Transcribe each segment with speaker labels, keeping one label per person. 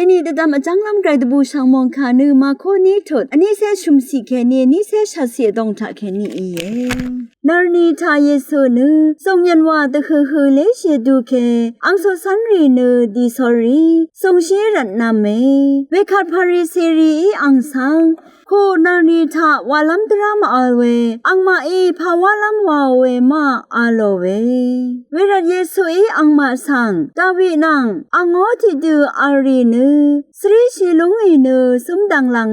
Speaker 1: นี่แต่ดำจังลำไกรตบูช่างมองขานือมาโคนี้ถดอันนี้เสชุมสีแค่นี้นี่เสชาเสียดงทาแค่นี้เองนาร์นีทาเยซูนือทรงยันว่าตะคือเลเชดูเคอังโซสันรีนือดีสอรีทรงเชรัตนาเมเวคัดพาริเซรีอังสังโคนาร์นีทาวาลัมตรามอาเวอังมาภาวาลัมวาเวมาอาโลเวเวรัตเยซูอังมาสังดาวินังอังโอติดูอารีนือสรีชิลุงนือสมดังลัง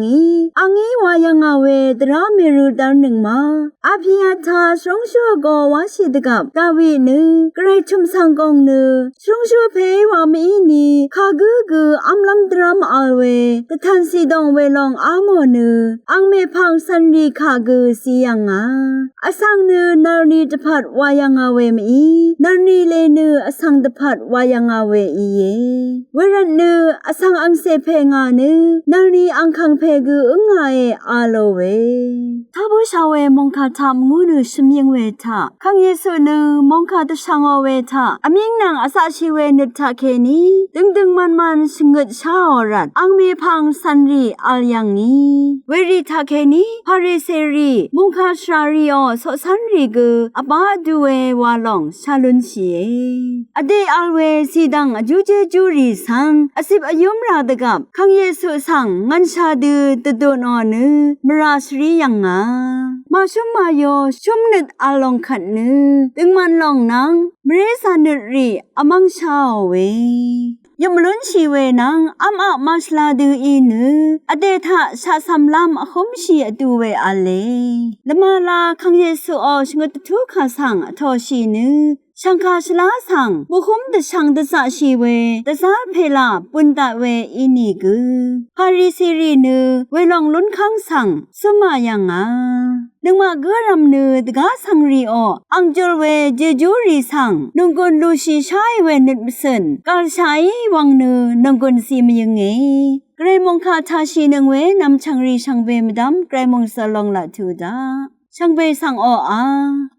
Speaker 1: อังวายังอาเวดราเมรุดาหนึ่งมาอภิยาทาสรงชัวกวาชิดกับดาวินือกระไรชุมสังกงนือสรงชัวเพวามีนีคากือัมลัมดรามอาเวตะทันสีดงเวลองอามอนืออังเมพังสันรีคากืสียังอสังนือนารีตพัดวายังอาเวมีนารีเลนืออสังตพัดวายังอาเวอีเยเวรันนืออสังอังเซเพงานือนารีอังคังเพกือึงไงอาโลเวท้าบุชาเวมงคาทำงูนือชมียงเวทาขังเยซูนือมงคาตชังเวทาอมิงนางอาสาชีเวนึกทาเคนีดึงมันชงดชาอรัดอังเมพังสันรีอัลยังนีเวริทาเคนีพาริเซรีมงคาชาริโอสสันรีกืออบาดูเววาลองชาลุนชีอเดอัลเวสีดังอจูเจจูรีสังอสิบอายุมราดกับขังเยซูสังงันชาดืตโดนอนือมราสรียังมาชุมมาโยชุมนิดอาลองขันนือดึงมันลองนังเบรซานิรีอมังชาเวยมลุนชีเวนังอัมอะมาสลาดูอีนืออเดทะชาซัมลามอคมชีอดูเวอาเลละมาลาขังเยซูอชงตทุคาสังทอชีนือช่างคาชลาสังบุคุมตะช่างตะสะชีเวตะซาเพลาปุนตะเวอินีกือพาริสิรีนือเวลองลุนคังสังสมายังนึงมาเกรำนือตะกาสังรีออังจลเวเจจูรีสังนุงกุนลูชีชายเวนิดมสันกาลชายวังนือนุงกุนซีมยังเงไกรมงคาทาชีนึงเวนำชังรีชังเวมดำไกรมงสลองละทูดาช่างเบสัง